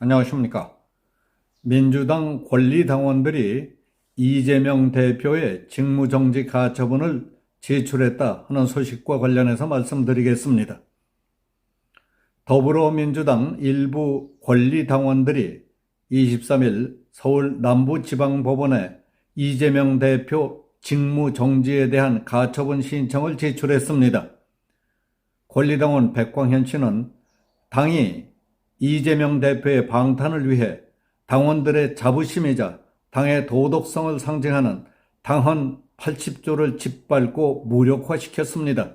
안녕하십니까. 민주당 권리당원들이 이재명 대표의 직무정지 가처분을 제출했다 하는 소식과 관련해서 말씀드리겠습니다. 더불어민주당 일부 권리당원들이 23일 서울 남부지방법원에 이재명 대표 직무정지에 대한 가처분 신청을 제출했습니다. 권리당원 백광현 씨는 당이 이재명 대표의 방탄을 위해 당원들의 자부심이자 당의 도덕성을 상징하는 당헌 80조를 짓밟고 무력화시켰습니다.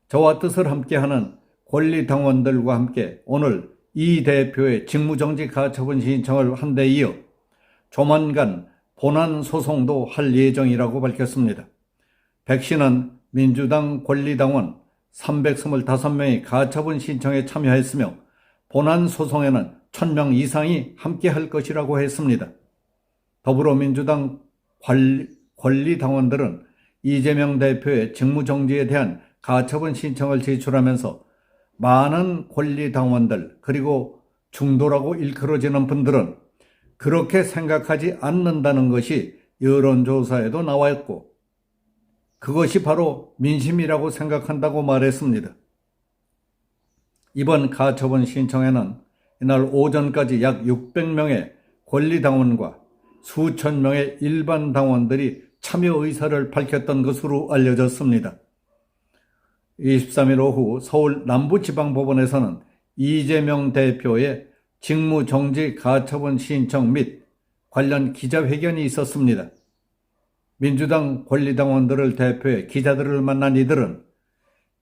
저와 뜻을 함께하는 권리당원들과 함께 오늘 이 대표의 직무정지 가처분 신청을 한 데 이어 조만간 본안 소송도 할 예정이라고 밝혔습니다. 백 씨는 민주당 권리당원 325명이 가처분 신청에 참여했으며 본안 소송에는 1000명 이상이 함께할 것이라고 했습니다. 더불어민주당 권리당원들은 이재명 대표의 직무정지에 대한 가처분 신청을 제출하면서 많은 권리당원들 그리고 중도라고 일컬어지는 분들은 그렇게 생각하지 않는다는 것이 여론조사에도 나와 있고 그것이 바로 민심이라고 생각한다고 말했습니다. 이번 가처분 신청에는 이날 오전까지 약 600명의 권리당원과 수천 명의 일반 당원들이 참여 의사를 밝혔던 것으로 알려졌습니다. 23일 오후 서울 남부지방법원에서는 이재명 대표의 직무정지 가처분 신청 및 관련 기자회견이 있었습니다. 민주당 권리당원들을 대표해 기자들을 만난 이들은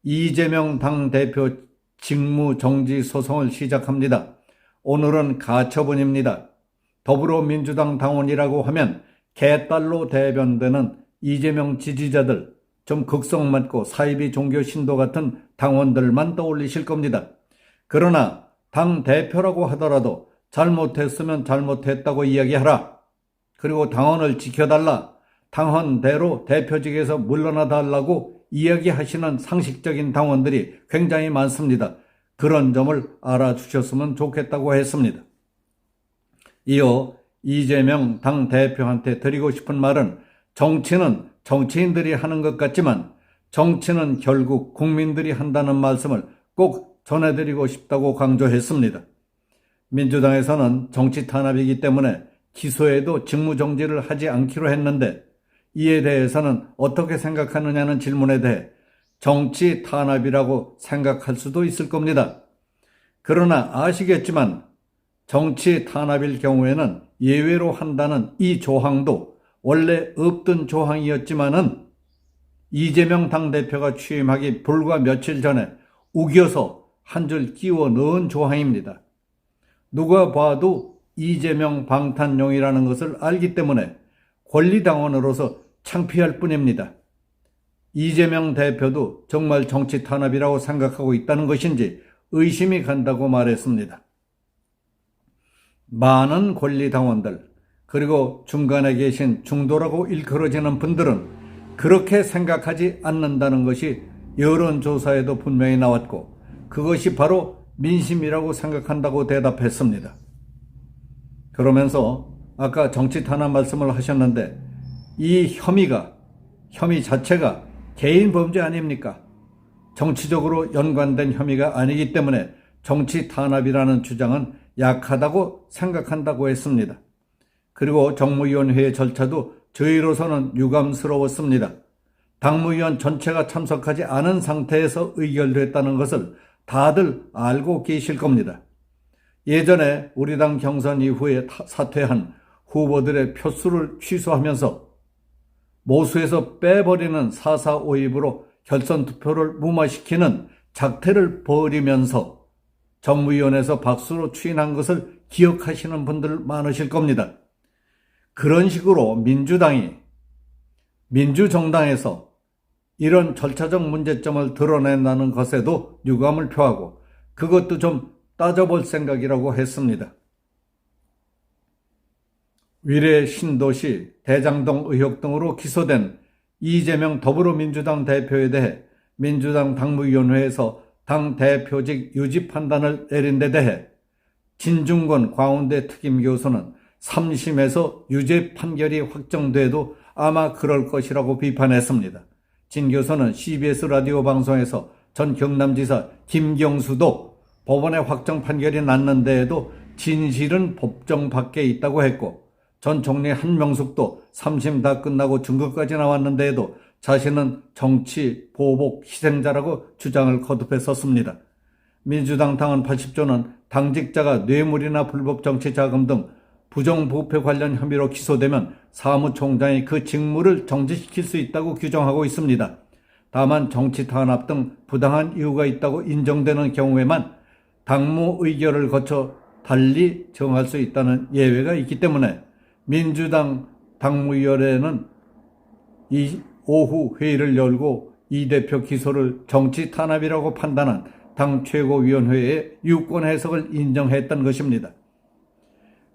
이재명 당대표 직무정지 소송을 시작합니다. 오늘은 가처분입니다. 더불어민주당 당원이라고 하면 개딸로 대변되는 이재명 지지자들, 좀 극성 많고 사이비 종교 신도 같은 당원들만 떠올리실 겁니다. 그러나 당대표라고 하더라도 잘못했으면 잘못했다고 이야기하라. 그리고 당원을 지켜달라. 당헌대로 대표직에서 물러나 달라고 이야기하시는 상식적인 당원들이 굉장히 많습니다. 그런 점을 알아주셨으면 좋겠다고 했습니다. 이어 이재명 당대표한테 드리고 싶은 말은 정치는 정치인들이 하는 것 같지만 정치는 결국 국민들이 한다는 말씀을 꼭 전해드리고 싶다고 강조했습니다. 민주당에서는 정치 탄압이기 때문에 기소에도 직무정지를 하지 않기로 했는데 이에 대해서는 어떻게 생각하느냐는 질문에 대해 정치 탄압이라고 생각할 수도 있을 겁니다. 그러나 아시겠지만 정치 탄압일 경우에는 예외로 한다는 이 조항도 원래 없던 조항이었지만은 이재명 당대표가 취임하기 불과 며칠 전에 우겨서 한 줄 끼워 넣은 조항입니다. 누가 봐도 이재명 방탄용이라는 것을 알기 때문에 권리당원으로서 창피할 뿐입니다. 이재명 대표도 정말 정치 탄압이라고 생각하고 있다는 것인지 의심이 간다고 말했습니다. 많은 권리당원들 그리고 중간에 계신 중도라고 일컬어지는 분들은 그렇게 생각하지 않는다는 것이 여론조사에도 분명히 나왔고 그것이 바로 민심이라고 생각한다고 대답했습니다. 그러면서 아까 정치 탄압 말씀을 하셨는데 이 혐의 자체가 개인 범죄 아닙니까? 정치적으로 연관된 혐의가 아니기 때문에 정치 탄압이라는 주장은 약하다고 생각한다고 했습니다. 그리고 정무위원회의 절차도 저희로서는 유감스러웠습니다. 당무위원 전체가 참석하지 않은 상태에서 의결됐다는 것을 다들 알고 계실 겁니다. 예전에 우리 당 경선 이후에 사퇴한 후보들의 표수를 취소하면서 모수에서 빼버리는 4.4 오입으로 결선 투표를 무마시키는 작태를 벌이면서 정무위원회에서 박수로 추인한 것을 기억하시는 분들 많으실 겁니다. 그런 식으로 민주정당에서 이런 절차적 문제점을 드러낸다는 것에도 유감을 표하고 그것도 좀 따져볼 생각이라고 했습니다. 위례 신도시 대장동 의혹 등으로 기소된 이재명 더불어민주당 대표에 대해 민주당 당무위원회에서 당 대표직 유지 판단을 내린 데 대해 진중권 광운대 특임교수는 3심에서 유죄 판결이 확정돼도 아마 그럴 것이라고 비판했습니다. 진 교수는 CBS 라디오 방송에서 전 경남지사 김경수도 법원의 확정 판결이 났는데에도 진실은 법정 밖에 있다고 했고, 전 총리 한명숙도 3심 다 끝나고 증거까지 나왔는데에도 자신은 정치 보복 희생자라고 주장을 거듭했었습니다. 민주당 당원 80조는 당직자가 뇌물이나 불법 정치 자금 등 부정부패 관련 혐의로 기소되면 사무총장이 그 직무를 정지시킬 수 있다고 규정하고 있습니다. 다만 정치 탄압 등 부당한 이유가 있다고 인정되는 경우에만 당무 의결을 거쳐 달리 정할 수 있다는 예외가 있기 때문에 민주당 당무위원회는 오후 회의를 열고 이 대표 기소를 정치 탄압이라고 판단한 당 최고위원회의 유권 해석을 인정했던 것입니다.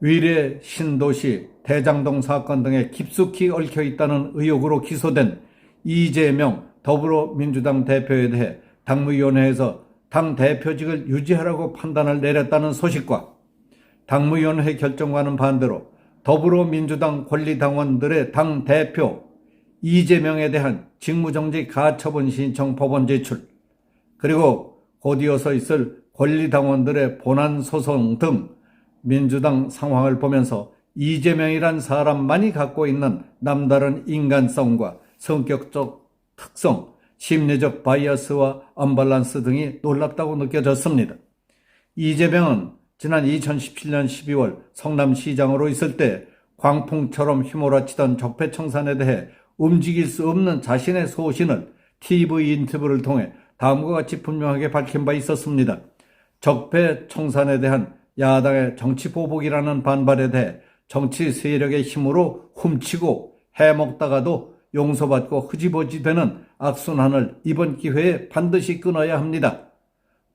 위례 신도시 대장동 사건 등에 깊숙이 얽혀있다는 의혹으로 기소된 이재명 더불어민주당 대표에 대해 당무위원회에서 당 대표직을 유지하라고 판단을 내렸다는 소식과 당무위원회 결정과는 반대로 더불어민주당 권리당원들의 당 대표 이재명에 대한 직무정지 가처분 신청 법원 제출, 그리고 곧이어서 있을 권리당원들의 본안소송 등 민주당 상황을 보면서 이재명이란 사람만이 갖고 있는 남다른 인간성과 성격적 특성, 심리적 바이어스와 언밸런스 등이 놀랍다고 느껴졌습니다. 이재명은 지난 2017년 12월 성남시장으로 있을 때 광풍처럼 휘몰아치던 적폐청산에 대해 움직일 수 없는 자신의 소신을 TV 인터뷰를 통해 다음과 같이 분명하게 밝힌 바 있었습니다. 적폐청산에 대한 야당의 정치보복이라는 반발에 대해 정치 세력의 힘으로 훔치고 해먹다가도 용서받고 흐지부지 되는 악순환을 이번 기회에 반드시 끊어야 합니다.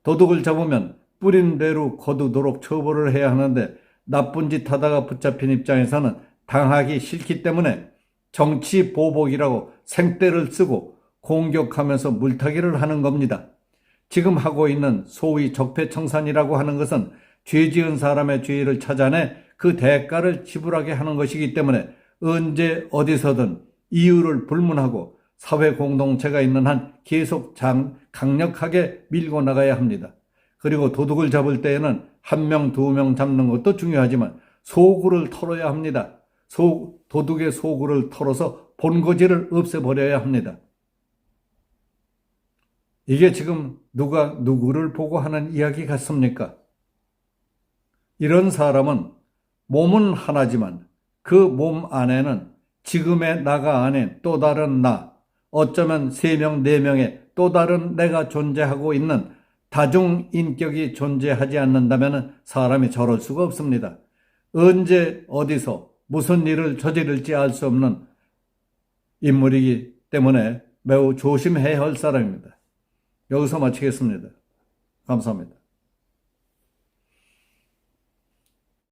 도둑을 잡으면 뿌린 대로 거두도록 처벌을 해야 하는데 나쁜 짓 하다가 붙잡힌 입장에서는 당하기 싫기 때문에 정치보복이라고 생떼를 쓰고 공격하면서 물타기를 하는 겁니다. 지금 하고 있는 소위 적폐청산이라고 하는 것은 죄 지은 사람의 죄를 찾아내 그 대가를 지불하게 하는 것이기 때문에 언제 어디서든 이유를 불문하고 사회 공동체가 있는 한 계속 강력하게 밀고 나가야 합니다. 그리고 도둑을 잡을 때에는 1명, 2명 잡는 것도 중요하지만 소굴을 털어야 합니다. 도둑의 소굴을 털어서 본거지를 없애버려야 합니다. 이게 지금 누가 누구를 보고 하는 이야기 같습니까? 이런 사람은 몸은 하나지만 그 몸 안에는 지금의 나가 아닌 또 다른 나, 어쩌면 3명, 4명의 또 다른 내가 존재하고 있는 다중인격이 존재하지 않는다면 사람이 저럴 수가 없습니다. 언제 어디서 무슨 일을 저지를지 알 수 없는 인물이기 때문에 매우 조심해야 할 사람입니다. 여기서 마치겠습니다. 감사합니다.